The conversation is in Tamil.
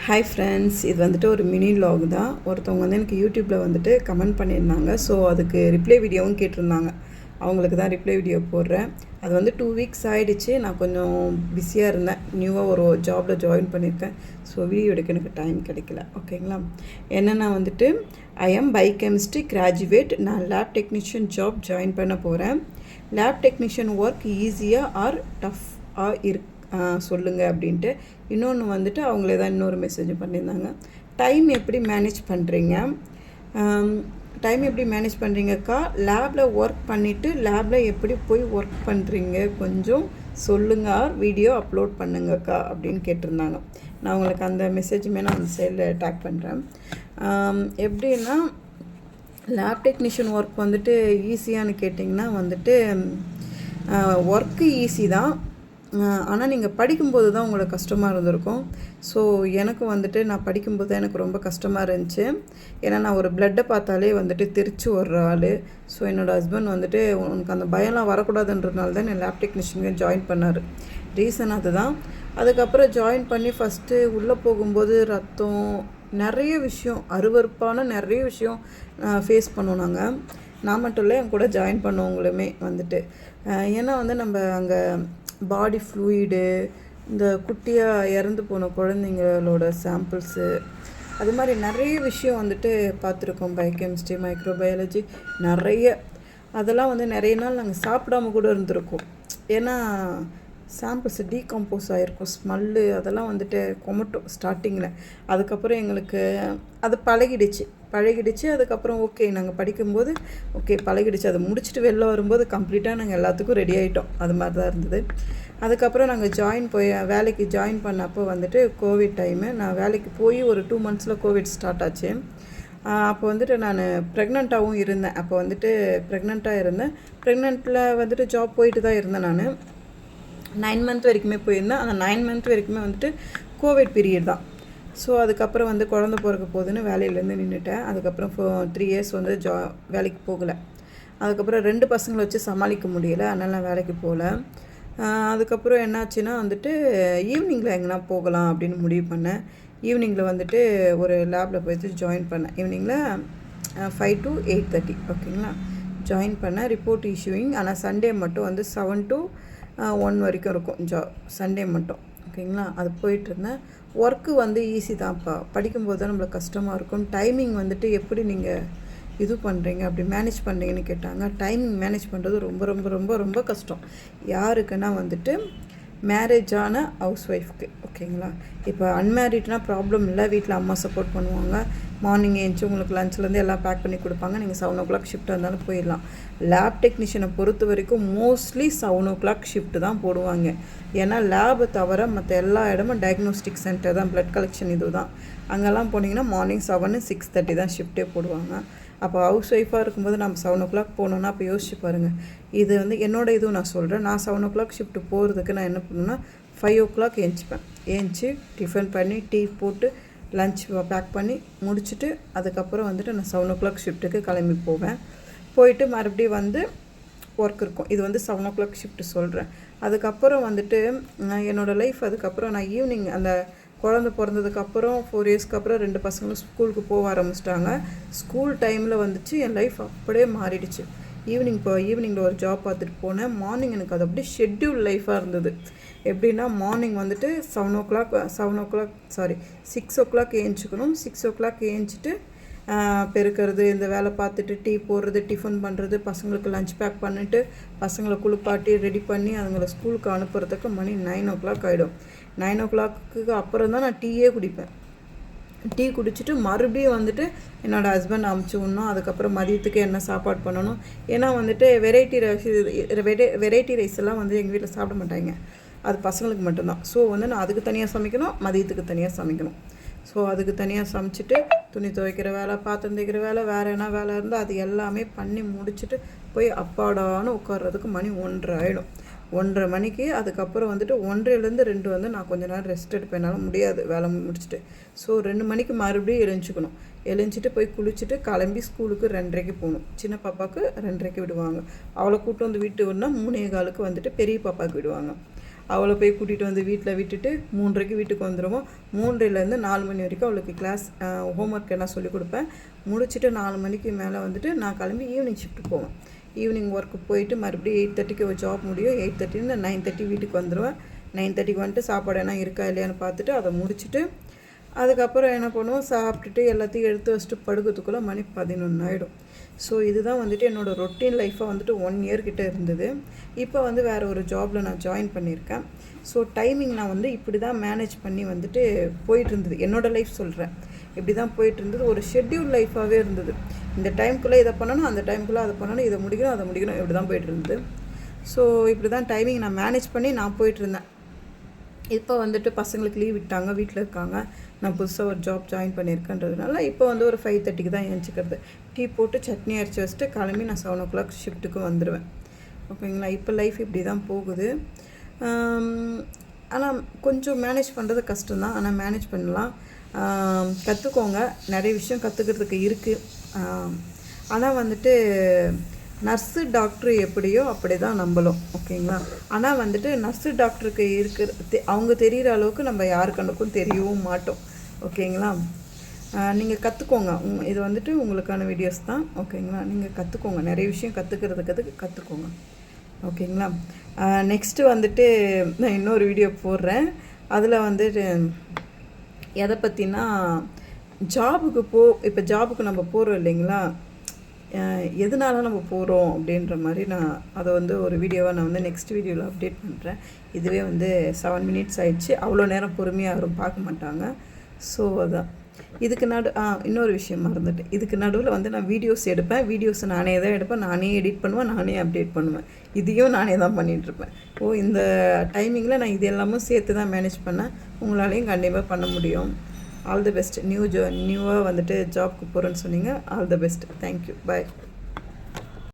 ஹாய் ஃப்ரெண்ட்ஸ், இது வந்துட்டு ஒரு மினி வ்ளாக் தான். ஒருத்தவங்க வந்து எனக்கு யூடியூப்பில் வந்துட்டு கமெண்ட் பண்ணியிருந்தாங்க. ஸோ அதுக்கு ரிப்ளை வீடியோவும் கேட்டிருந்தாங்க. அவங்களுக்கு தான் ரிப்ளை வீடியோ போடுறேன். அது வந்து 2 வீக்ஸ் ஆகிடுச்சு. நான் கொஞ்சம் பிஸியாக இருந்தேன். நியூவாக ஒரு ஜாபில் ஜாயின் பண்ணியிருக்கேன். ஸோ வீடியோ எடுக்க எனக்கு டைம் கிடைக்கல. ஓகேங்களா? என்னென்னா வந்துட்டு பயோகெமிஸ்ட்ரி கிராஜுவேட். நான் லேப் டெக்னீஷியன் ஜாப் ஜாயின் பண்ண போகிறேன். லேப் டெக்னீஷியன் ஒர்க் ஈஸியாக ஆர் டஃப்பாக சொல்லுங்கள் அப்படின்ட்டு. இன்னொன்று வந்துட்டு அவங்களே தான் இன்னொரு மெசேஜ் பண்ணியிருந்தாங்க. டைம் எப்படி மேனேஜ் பண்ணுறீங்கக்கா? லேபில் ஒர்க் பண்ணிவிட்டு லேபில் எப்படி போய் ஒர்க் பண்ணுறீங்க கொஞ்சம் சொல்லுங்கள், வீடியோ அப்லோட் பண்ணுங்கக்கா அப்படின்னு கேட்டிருந்தாங்க. நான் உங்களுக்கு அந்த மெசேஜுமே நான் அந்த சைடில் டேக் பண்ணுறேன். எப்படின்னா லேப் டெக்னீஷியன் ஒர்க் வந்துட்டு ஈஸியானு கேட்டிங்கன்னா வந்துட்டு ஒர்க்கு ஈஸி தான். ஆனால் நீங்கள் படிக்கும்போது தான் உங்களுக்கு கஷ்டமாக இருந்திருக்கும். ஸோ எனக்கு வந்துட்டு நான் படிக்கும்போது தான் எனக்கு ரொம்ப கஷ்டமாக இருந்துச்சு. ஏன்னா நான் ஒரு பிளட்டை பார்த்தாலே வந்துட்டு தெரிச்சு ஒரு ஆள். ஸோ என்னோடய ஹஸ்பண்ட் வந்துட்டு உனக்கு அந்த பயம்லாம் வரக்கூடாதுன்றதுனால தான் நான் லேப் டெக்னீஷியனுக்கு ஜாயின் பண்ணார். ரீசன் அதுதான். அதுக்கப்புறம் ஜாயின் பண்ணி ஃபஸ்ட்டு உள்ளே போகும்போது ரத்தம் நிறைய விஷயம், அருவருப்பான நிறைய விஷயம் ஃபேஸ் பண்ணோம் நாங்கள். நான் மட்டும் இல்லை, என் கூட ஜாயின் பண்ணவங்களுமே வந்துட்டு. ஏன்னா வந்து நம்ம அங்கே பாடி ஃப்ளூயிடு, இந்த குட்டியாக இறந்து போன குழந்தைங்களோட சாம்பிள்ஸு, அது மாதிரி நிறைய விஷயம் வந்துட்டு பார்த்துருக்கோம். பயோகெமிஸ்ட்ரி, மைக்ரோபயாலஜி நிறைய. அதெல்லாம் வந்து நிறைய நாள் நாங்கள் சாப்பிடாம கூட இருந்திருக்கோம். ஏன்னா சாம்பிள்ஸ் டீகம்போஸ் ஆகிருக்கும், ஸ்மெல்லு அதெல்லாம் வந்துட்டு கொமட்டும் ஸ்டார்டிங்கில். அதுக்கப்புறம் எங்களுக்கு அது பழகிடுச்சு. அதுக்கப்புறம் ஓகே, நாங்கள் படிக்கும்போது ஓகே பழகிடுச்சு. அதை முடிச்சுட்டு வெளில வரும்போது கம்ப்ளீட்டாக நாங்கள் எல்லாத்துக்கும் ரெடி ஆகிட்டோம். அது மாதிரி தான் இருந்தது. அதுக்கப்புறம் நாங்கள் வேலைக்கு ஜாயின் பண்ணப்போ வந்துட்டு கோவிட் டைமு. நான் வேலைக்கு போய் ஒரு 2 monthsல கோவிட் ஸ்டார்ட் ஆச்சு. அப்போ வந்துட்டு நான் ப்ரெக்னெண்ட்டாகவும் இருந்தேன். அப்போ வந்துட்டு ப்ரெக்னெண்ட்டில் வந்துட்டு ஜாப் போயிட்டு தான் இருந்தேன். நான் 9 month வரைக்குமே போயிருந்தேன். அந்த 9 month வரைக்குமே வந்துட்டு கோவிட் பீரியட் தான். ஸோ அதுக்கப்புறம் வந்து குழந்த பிறக்க போகுதுன்னு வேலையிலேருந்து நின்றுட்டேன். அதுக்கப்புறம் 3 years வந்து வேலைக்கு போகலை. அதுக்கப்புறம் 2 பசங்களை வச்சு சமாளிக்க முடியலை, அதனால் நான் வேலைக்கு போகல. அதுக்கப்புறம் என்னாச்சுன்னா வந்துட்டு ஈவினிங்கில் எங்கன்னா போகலாம் அப்படின்னு முடிவு பண்ணேன். ஈவினிங்கில் வந்துட்டு ஒரு லேபில் போயிட்டு ஜாயின் பண்ணேன். ஈவினிங்கில் 5 to 8:30 ஓகேங்களா ஜாயின் பண்ணேன். Report issuing. ஆனால் சண்டே மட்டும் வந்து 7 to 1 வரைக்கும் இருக்கும் சண்டே மட்டும். ஓகேங்களா, அது போயிட்டுருந்தேன். ஒர்க்கு வந்து ஈஸி தான்ப்பா. படிக்கும்போது தான் நம்மளுக்கு கஷ்டமாக இருக்கும். டைமிங் வந்துட்டு எப்படி நீங்கள் இது பண்ணுறீங்க, அப்படி மேனேஜ் பண்ணுறீங்கன்னு கேட்டாங்க. டைமிங் மேனேஜ் பண்ணுறது ரொம்ப ரொம்ப ரொம்ப ரொம்ப கஷ்டம். யாருக்குன்னா வந்துட்டு மேரேஜான ஹவுஸ் ஒய்ஃப்க்கு. ஓகேங்களா, இப்போ அன்மேரிட்னா ப்ராப்ளம் இல்லை. வீட்டில் அம்மா சப்போர்ட் பண்ணுவாங்க. மார்னிங் ஏஞ்சி உங்களுக்கு லஞ்ச்லேருந்து எல்லாம் பேக் பண்ணி கொடுப்பாங்க. நீங்கள் 7 o'clock ஷிஃப்ட்டாக இருந்தாலும் போயிடலாம். லேப் டெக்னீஷியனை பொறுத்த வரைக்கும் மோஸ்ட்லி 7 o'clock ஷிஃப்ட்டு தான் போடுவாங்க. ஏன்னா லேபை தவிர மற்ற எல்லா இடமும் டயக்னோஸ்டிக் சென்டர் தான், பிளட் கலெக்ஷன் இது தான். அங்கெல்லாம் போனீங்கன்னா மார்னிங் 7 6:30 தான் ஷிஃப்ட்டே போடுவாங்க. அப்போ ஹவுஸ் ஒய்ஃபாக இருக்கும்போது நம்ம 7 o'clock போனோன்னா அப்போ யோசிச்சு பாருங்கள். இது வந்து என்னோடய இதுவும் நான் சொல்கிறேன். நான் 7 o'clock ஷிஃப்ட்டு போகிறதுக்கு நான் என்ன பண்ணுவேன்னா 5 o'clock ஏஞ்சி டிஃபன் பண்ணி டீ போட்டு லஞ்ச் பேக் பண்ணி முடிச்சுட்டு அதுக்கப்புறம் வந்துட்டு நான் 7 o'clock ஷிஃப்ட்டுக்கு கிளம்பி போவேன். போயிட்டு மறுபடியும் வந்து ஒர்க் இருக்கும். இது வந்து 7 o'clock ஷிஃப்ட்டு சொல்கிறேன். அதுக்கப்புறம் வந்துட்டு என்னோடய லைஃப் அதுக்கப்புறம் நான் ஈவினிங் அந்த குழந்த பிறந்ததுக்கப்புறம் 4 yearsக்கு அப்புறம் 2 பசங்களும் ஸ்கூலுக்கு போக ஆரம்பிச்சிட்டாங்க. ஸ்கூல் டைமில் வந்துச்சு என் லைஃப் அப்படியே மாறிடுச்சு. ஈவினிங்கில் ஒரு ஜாப் பார்த்துட்டு போனேன். மார்னிங் எனக்கு அது அப்படியே ஷெட்யூல் லைஃபாக இருந்தது. எப்படின்னா மார்னிங் வந்துட்டு 6 o'clock ஏஞ்சிக்கணும். 6 o'clock ஏஞ்சிட்டு பெருக்கிறது, இந்த வேலை பார்த்துட்டு டீ போடுறது, டிஃபன் பண்ணுறது, பசங்களுக்கு லஞ்ச் பேக் பண்ணிவிட்டு பசங்களை குளிப்பாட்டி ரெடி பண்ணி அதுங்களை ஸ்கூலுக்கு அனுப்புறதுக்கு மணி 9 o'clock ஆகிடும். 9 o'clock அப்புறம் தான் நான் டீயே குடிப்பேன். டீ குடிச்சிட்டு மறுபடியும் வந்துட்டு என்னோடய ஹஸ்பண்ட் அமுச்சு விடணும். அதுக்கப்புறம் மதியத்துக்கு என்ன சாப்பாடு பண்ணணும். ஏன்னா வந்துட்டு வெரைட்டி ரைஸ் எல்லாம் வந்து எங்கள் வீட்டில் சாப்பிட மாட்டாங்க. அது பசங்களுக்கு மட்டும்தான். ஸோ வந்து நான் அதுக்கு தனியாக சமைக்கணும், மதியத்துக்கு தனியாக சமைக்கணும். ஸோ அதுக்கு தனியாக சமைச்சிட்டு துணி துவைக்கிற வேலை, பாத்திரம் தேய்க்கிற வேலை, வேறு என்ன வேலை இருந்தால் அது எல்லாமே பண்ணி முடிச்சுட்டு போய் அப்பாடான்னு உட்கார்றதுக்கு மணி 1:30 ஆகிடும். 1:30 மணிக்கு. அதுக்கப்புறம் வந்துட்டு 1:30லேருந்து 2 வந்து நான் கொஞ்சம் நேரம் ரெஸ்ட் எடுப்பேன். என்னால் முடியாது வேலை முடிச்சுட்டு. ஸோ 2 மணிக்கு மறுபடியும் எழுஞ்சிட்டு போய் குளிச்சுட்டு கிளம்பி ஸ்கூலுக்கு 2:30க்கு போகணும். சின்ன பாப்பாவுக்கு 2:30க்கு விடுவாங்க. அவளை கூப்பிட்டு வந்து வீட்டு விடனா 3:15க்கு வந்துட்டு பெரிய பாப்பாவுக்கு விடுவாங்க. அவளை போய் கூட்டிகிட்டு வந்து வீட்டில் விட்டுட்டு 3:30 வீட்டுக்கு வந்துடுவோம். 3லேருந்து 4 மணி வரைக்கும் அவளுக்கு கிளாஸ் ஹோம்ஒர்க் எல்லாம் சொல்லிக் கொடுப்பேன். முடிச்சுட்டு 4 மணிக்கு மேலே வந்துட்டு நான் கிளம்பி ஈவினிங் ஷிஃப்ட் போவேன். ஈவினிங் ஒர்க்கு போயிட்டு மறுபடியும் 8:30க்கு ஒரு ஜாப் முடியும். 8:30 9:30 வீட்டுக்கு வந்துடுவேன். 9:30க்கு வந்துட்டு சாப்பாடு என்ன இருக்கா இல்லையான்னு பார்த்துட்டு அதை முடிச்சுட்டு அதுக்கப்புறம் என்ன பண்ணுவோம், சாப்பிட்டுட்டு எல்லாத்தையும் எடுத்து வச்சுட்டு படுக்கிறதுக்குள்ளே மணி 11 ஆகிடும். ஸோ இதுதான் வந்துட்டு என்னோடய ரொட்டீன் லைஃப்பாக வந்துட்டு 1 இயர் கிட்டே இருந்தது. இப்போ வந்து வேறு ஒரு ஜாபில் நான் ஜாயின் பண்ணியிருக்கேன். ஸோ டைமிங் நான் வந்து இப்படி தான் மேனேஜ் பண்ணி வந்துட்டு போயிட்டு இருந்தது. என்னோடய லைஃப் சொல்கிறேன், இப்படி தான் போயிட்டு இருந்தது. ஒரு ஷெட்யூல் லைஃபாகவே இருந்தது. இந்த டைமுக்குள்ளே இதை பண்ணணும், அந்த டைமுக்குள்ளே அதை பண்ணணும், இதை முடிக்கணும், அதை முடிக்கணும், இப்படி தான் போயிட்டு இருந்தது. ஸோ இப்படி தான் டைமிங் நான் மேனேஜ் பண்ணி நான் போயிட்டுருந்தேன். இப்போ வந்துட்டு பசங்களுக்கு லீவ் விட்டாங்க, வீட்டில் இருக்காங்க. நான் புதுசாக ஒரு ஜாப் ஜாயின் பண்ணியிருக்கேன்றதுனால இப்போ வந்து ஒரு 5:30க்கு தான் எழுந்திரிக்கிறது. டீ போட்டு சட்னி அரைச்சி வச்சுட்டு கிளம்பி நான் 7 o'clock ஷிஃப்ட்டுக்கு வந்துடுவேன். ஓகேங்களா? இப்போ லைஃப் இப்படி தான் போகுது. ஆனால் கொஞ்சம் மேனேஜ் பண்ணுறது கஷ்டம்தான், ஆனால் மேனேஜ் பண்ணலாம். கற்றுக்கோங்க, நிறைய விஷயம் கற்றுக்கிறதுக்கு இருக்குது. ஆனால் வந்துட்டு நர்ஸு டாக்டரு எப்படியோ அப்படி தான் நம்மளும். ஓகேங்களா? ஆனால் வந்துட்டு நர்ஸு டாக்டருக்கு அவங்க தெரிகிற அளவுக்கு நம்ம யாருக்கணுக்கும் தெரியவும் மாட்டோம். ஓகேங்களா? நீங்கள் கற்றுக்கோங்க. இது வந்துட்டு உங்களுக்கான வீடியோஸ் தான். ஓகேங்களா? நீங்கள் கற்றுக்கோங்க, நிறைய விஷயம் கற்றுக்கோங்க. ஓகேங்களா? நெக்ஸ்ட்டு வந்துட்டு நான் இன்னொரு வீடியோ போடுறேன். அதில் வந்துட்டு எதை பற்றினா இப்போ ஜாபுக்கு நம்ம போகிறோம் இல்லைங்களா, எதனால நம்ம போகிறோம் அப்படின்ற மாதிரி நான் அதை வந்து ஒரு வீடியோவாக நான் வந்து நெக்ஸ்ட் வீடியோவில் அப்டேட் பண்ணுறேன். இதுவே வந்து 7 minutes ஆயிடுச்சு. அவ்வளோ நேரம் பொறுமையாக யாரும் பார்க்க மாட்டாங்க. ஸோ அதான் இதுக்கு இன்னொரு விஷயம் மறந்துட்டேன். இதுக்கு நடுவில் வந்து நான் வீடியோஸ் எடுப்பேன். வீடியோஸை நானே தான் எடுப்பேன், நானே எடிட் பண்ணுவேன், நானே அப்டேட் பண்ணுவேன். இதையும் நானே தான் பண்ணிகிட்ருப்பேன். இந்த டைமிங்கில் நான் இது எல்லாமும் சேர்த்து தான் மேனேஜ் பண்ணேன். உங்களாலையும் கண்டிப்பாக பண்ண முடியும். All the best. நியூவாக வந்துட்டு ஜாப்க்கு போகிறேன்னு சொன்னீங்க. All the best. Thank you. Bye.